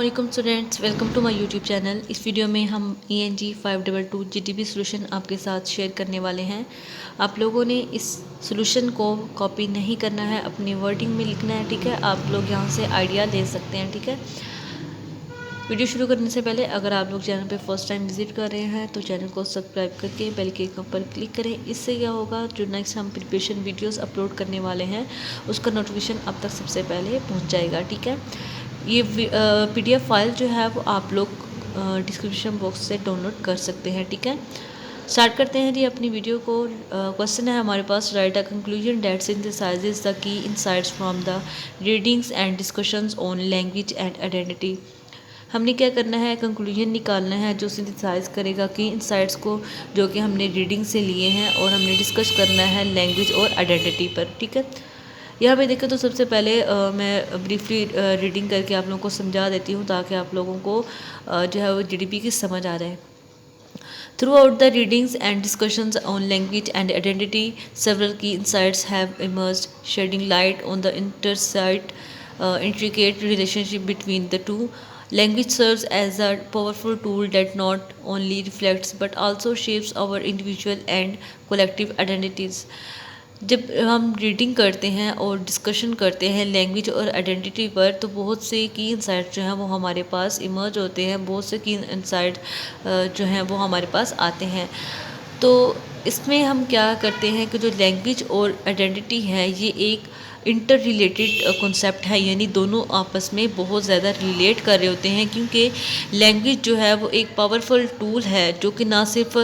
वालेकुम students, welcome to my YouTube channel. इस video में हम ENG 522 GTB सोल्यूशन आपके साथ शेयर करने वाले हैं। आप लोगों ने इस सोल्यूशन को कॉपी नहीं करना है, अपनी वर्डिंग में लिखना है, ठीक है। आप लोग यहाँ से आइडिया ले सकते हैं, ठीक है। वीडियो शुरू करने से पहले अगर आप लोग चैनल पे फर्स्ट टाइम विजिट कर रहे हैं तो चैनल को सब्सक्राइब करके बेल के आइकन पर क्लिक करें। इससे क्या होगा, जो नेक्स्ट हम प्रिपरेशन वीडियोस अपलोड करने वाले हैं उसका नोटिफिकेशन आप तक सबसे पहले पहुंच जाएगा, ठीक है। ये PDF फाइल जो है वो आप लोग डिस्क्रिप्शन बॉक्स से डाउनलोड कर सकते हैं, ठीक है। स्टार्ट करते हैं जी अपनी वीडियो को। क्वेश्चन है हमारे पास, write a conclusion that synthesises the key insights from the readings and discussions on language and identity. हमने क्या करना है, कंक्लूजन निकालना है जो सिंथेसाइज करेगा की इनसाइट्स को, जो कि हमने रीडिंग से लिए हैं, और हमने डिस्कस करना है लैंग्वेज और आइडेंटिटी पर, ठीक है। यहाँ पे देखें तो सबसे पहले मैं ब्रीफली रीडिंग करके आप लोगों को समझा देती हूँ ताकि आप लोगों को जो है वो GDP की समझ आ रहे। Throughout the readings and discussions on language and identity, several key insights have emerged, shedding light on the intricate relationship between the two. Language serves as a powerful tool that not only reflects but also shapes our individual and collective identities. जब हम reading करते हैं और discussion करते हैं language और identity पर, तो बहुत से की इंसाइट जो हैं वो हमारे पास इमर्ज होते हैं, बहुत से की इंसाइट जो हैं वो हमारे पास आते हैं। तो इसमें हम क्या करते हैं कि जो लैंग्वेज और आइडेंटिटी है ये एक इंटर रिलेटेड कॉन्सेप्ट है, यानी दोनों आपस में बहुत ज़्यादा रिलेट कर रहे होते हैं, क्योंकि लैंग्वेज जो है वो एक पावरफुल टूल है जो कि ना सिर्फ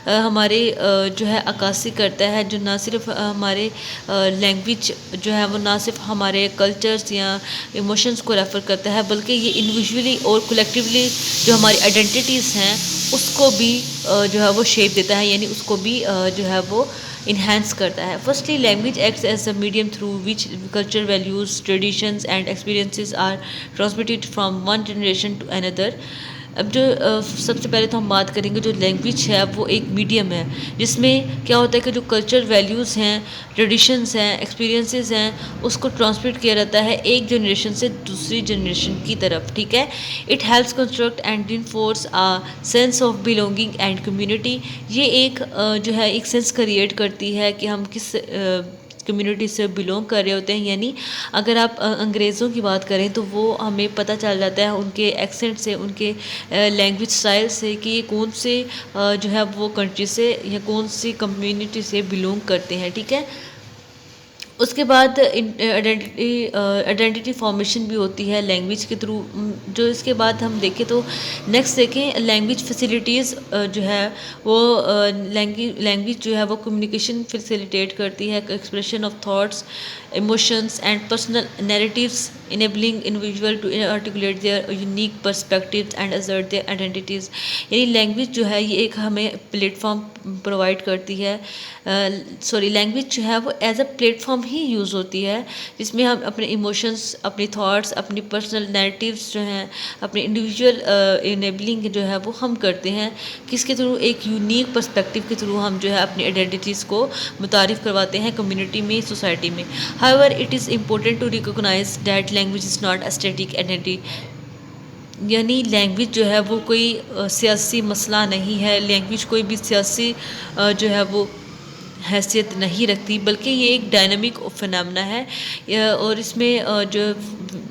हमारे जो है अक्कासी करता है, जो ना सिर्फ हमारे लैंग्वेज जो है वो ना सिर्फ हमारे कल्चर्स या इमोशंस को रेफ़र करता है, बल्कि ये इंडिविजुअली और कलेक्टिवली जो हमारी आइडेंटिटीज़ हैं उसको भी जो है वो शेप देता है, यानी उसको भी जो है वो इन्हेंस करता है। Firstly, language acts as a medium through which culture values, traditions and experiences are transmitted from one generation to another. अब जो सबसे पहले तो हम बात करेंगे, जो लैंग्वेज है वो एक मीडियम है जिसमें क्या होता है कि जो कल्चर वैल्यूज़ हैं, ट्रेडिशंस हैं, एक्सपीरियंसेस हैं, उसको ट्रांसमिट किया जाता है एक जनरेशन से दूसरी जनरेशन की तरफ, ठीक है। It helps construct and enforce a sense of belonging and community. ये एक जो है एक सेंस क्रिएट करती है कि हम किस कम्युनिटी से बिलोंग कर रहे होते हैं। यानी अगर आप अंग्रेज़ों की बात करें तो वो हमें पता चल जाता है उनके एक्सेंट से, उनके लैंग्वेज स्टाइल से कि ये कौन से जो है वो कंट्री से या कौन सी कम्युनिटी से बिलोंग करते हैं, ठीक है। उसके बाद आइडेंटिटी फॉर्मेशन भी होती है लैंग्वेज के थ्रू। जो इसके बाद हम देखें तो नेक्स्ट देखें, लैंग्वेज फैसिलिटीज़ जो है वो लैंग्वेज जो है वो कम्युनिकेशन फैसिलिटेट करती है, expression of thoughts, emotions and personal narratives, enabling individual to articulate their unique perspectives and assert their identities. यानी लैंग्वेज जो है ये एक हमें प्लेटफॉर्म प्रोवाइड करती है। लैंग्वेज जो है वो एज अ प्लेटफॉर्म ही यूज़ होती है, जिसमें हम अपने इमोशंस, अपनी थॉट्स, अपनी पर्सनल नैरेटिव्स जो हैं, अपने इंडिविजुअल इनेबलिंग जो है वो हम करते हैं। किसके थ्रू? एक यूनिक पर्सपेक्टिव के थ्रू हम जो है अपनी आइडेंटिटीज़ को मुतारिफ़ करवाते हैं कम्युनिटी में, सोसाइटी में। However it is important to recognise that language is not a static entity. यानी लैंग्वेज जो है वो कोई सियासी मसला नहीं है, लैंग्वेज कोई भी सियासी जो है वो हैसियत नहीं रखती, बल्कि ये एक डायनामिक फिनोमेना है। और इसमें जो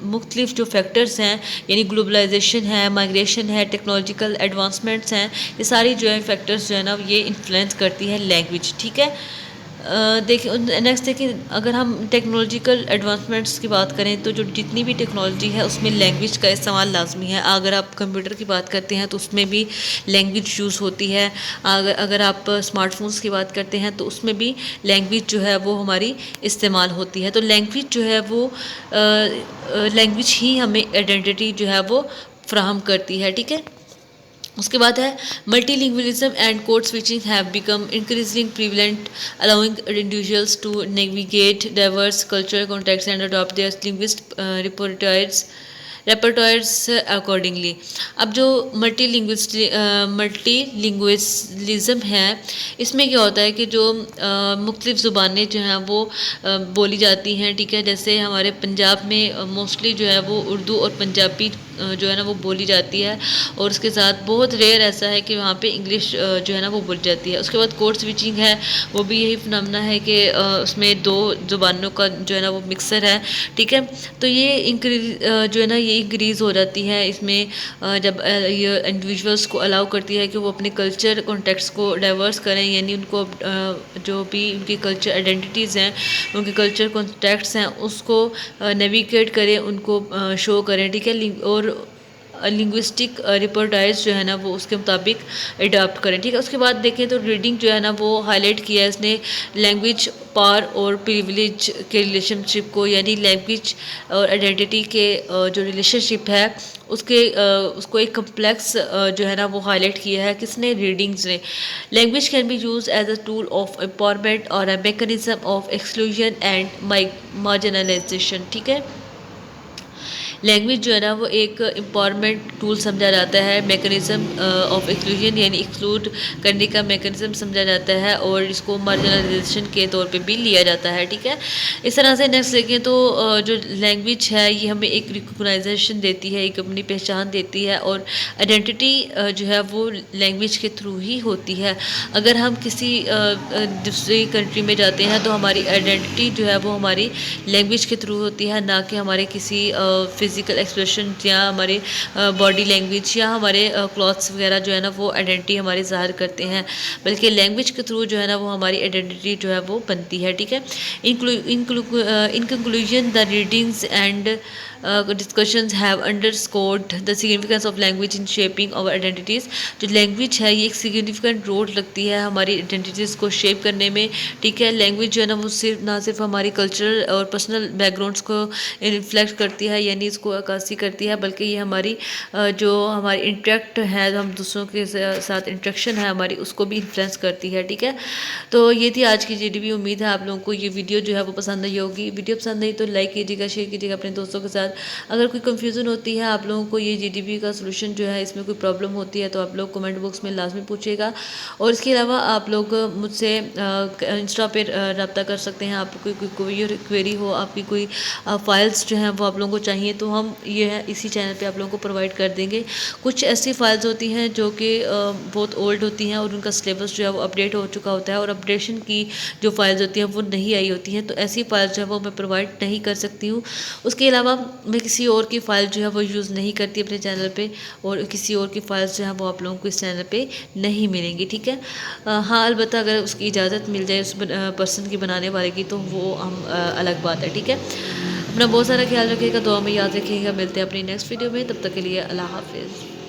मुख्तलिफ जो फैक्टर्स हैं, यानी ग्लोबलाइजेशन है, माइग्रेशन है, टेक्नोलॉजिकल एडवांसमेंट्स हैं, ये सारी जो है फैक्टर्स जो है ना ये इन्फ्लुएंस करती है लैंग्वेज, ठीक है। देखिए नेक्स्ट देखिए, अगर हम टेक्नोलॉजिकल एडवांसमेंट्स की बात करें तो जो जितनी भी टेक्नोलॉजी है उसमें लैंग्वेज का इस्तेमाल लाजमी है। अगर आप कंप्यूटर की बात करते हैं तो उसमें भी लैंग्वेज यूज़ होती है। अगर आप स्मार्टफोन्स की बात करते हैं तो उसमें भी लैंग्वेज जो है वो हमारी इस्तेमाल होती है। तो लैंग्वेज जो है वो लैंग्वेज ही हमें आइडेंटिटी जो है वो फ्राहम करती है, ठीक है। उसके बाद है multilingualism and code switching have become increasing prevalent, allowing individuals to navigate diverse cultural contexts and adopt their linguist repertoires accordingly. अब जो मल्टीलिंगुअलिज्म है, इसमें क्या होता है कि जो मुख्तलिफ ज़ुबानें जो हैं वो बोली जाती हैं, ठीक है। जैसे हमारे पंजाब में मोस्टली जो है वो उर्दू और पंजाबी जो है ना वो बोली जाती है, और उसके साथ बहुत रेयर ऐसा है कि वहाँ पे इंग्लिश जो है ना वो बोली जाती है। उसके बाद कोड स्विचिंग है, वो भी यही फिनोमेना है कि उसमें 2 ज़ुबानों का जो है ना वो मिक्सर है, ठीक है। तो ये जो है ना ये इंक्रीज़ हो जाती है इसमें जब ये इंडिविजुअल्स को अलाउ करती है कि वो अपने कल्चर कॉन्टेक्स्ट को डाइवर्स करें, यानी उनको जो भी उनकी कल्चर आइडेंटिटीज़ हैं, उनके कल्चर कॉन्टेक्ट्स हैं, उसको नेविगेट करें, उनको शो करें, ठीक है। और लिंग्विस्टिक रिपोर्टाइज जो है ना वो उसके मुताबिक अडॉप्ट करें, ठीक है। उसके बाद देखें तो रीडिंग जो है ना वो हाईलाइट किया है इसने लैंग्वेज पावर और प्रिविलेज के रिलेशनशिप को, यानी लैंग्वेज और आइडेंटिटी के जो रिलेशनशिप है उसको एक कम्प्लेक्स जो है ना वो हाईलाइट किया है किसने, रीडिंग्स ने। Language can be use as a tool of empowerment और a mechanism of exclusion and marginalisation, ठीक है। लैंग्वेज जो है ना वो एक एम्पावरमेंट टूल समझा जाता है, मैकेनिज्म ऑफ एक्सक्लूजन यानी एक्सक्लूड करने का मैकेनिज्म समझा जाता है, और इसको मार्जिनलाइजेशन के तौर पे भी लिया जाता है, ठीक है। इस तरह से नेक्स्ट देखें तो जो लैंग्वेज है ये हमें एक रिकॉग्नाइजेशन देती है, एक अपनी पहचान देती है, और आइडेंटिटी जो है वो लैंग्वेज के थ्रू ही होती है। अगर हम किसी दूसरी कंट्री में जाते हैं तो हमारी आइडेंटिटी जो है वो हमारी लैंग्वेज के थ्रू होती है, ना कि हमारे किसी फिज़िकल एक्सप्रेशन या हमारे बॉडी लैंग्वेज या हमारे क्लॉथ्स वगैरह जो है ना वो आइडेंटिटी हमारी ज़ाहिर करते हैं, बल्कि लैंग्वेज के थ्रू जो है ना वो हमारी आइडेंटिटी जो है वो बनती है, ठीक है। In conclusion the readings and discussions have underscored the significance of language in shaping our identities. जो लैंग्वेज है ये एक सिग्निफिकेंट रोल लगती है हमारी आइडेंटिटीज़ को शेप करने में, ठीक है। लैंग्वेज जो है ना वो ना सिर्फ हमारी कल्चरल और पर्सनल बैकग्राउंड्स को रिफ्लेक्ट करती है, यानी इसको अक्कासी करती है, बल्कि ये हमारी जो हमारी इंटरेक्ट है, हम दूसरों के साथ इंटरेक्शन है हमारी, उसको भी इन्फ्लुएंस करती है, ठीक है। तो ये थी आज की जीडीपी। उम्मीद है आप लोगों को ये वीडियो जो है वो पसंद आई होगी। वीडियो पसंद आई तो लाइक कीजिएगा, शेयर कीजिएगा अपने दोस्तों के साथ। अगर कोई कन्फ्यूज़न होती है आप लोगों को ये जीडीपी का सोल्यूशन जो है इसमें कोई प्रॉब्लम होती है तो आप लोग कमेंट बॉक्स में लाजमी पूछिएगा, और इसके अलावा आप लोग मुझसे इंस्टा पर रब्ता कर सकते हैं। आपको कोई क्वेरी हो, आपकी कोई फाइल्स जो हैं वो आप लोगों को चाहिए तो हम ये है इसी चैनल पे आप लोगों को प्रोवाइड कर देंगे। कुछ ऐसी फाइल्स होती हैं जो कि बहुत ओल्ड होती हैं और उनका सिलेबस जो है वो अपडेट हो चुका होता है, और अपडेशन की जो फाइल्स होती हैं वो नहीं आई होती हैं, तो ऐसी फाइल्स जो है वो मैं प्रोवाइड नहीं कर सकती हूँ। उसके अलावा मैं किसी और की फ़ाइल जो है वो यूज़ नहीं करती अपने चैनल पे, और किसी और की फाइल्स जो है वो आप लोगों को इस चैनल पे नहीं मिलेंगी, ठीक है। हाँ, अलबत्ता अगर उसकी इजाज़त मिल जाए उस पर्सन की बनाने वाले की तो वो हम अलग बात है, ठीक है। अपना बहुत सारा ख्याल रखिएगा, दुआ में याद रखिएगा। मिलते हैं अपनी नेक्स्ट वीडियो में, तब तक के लिए अल्लाह हाफिज़।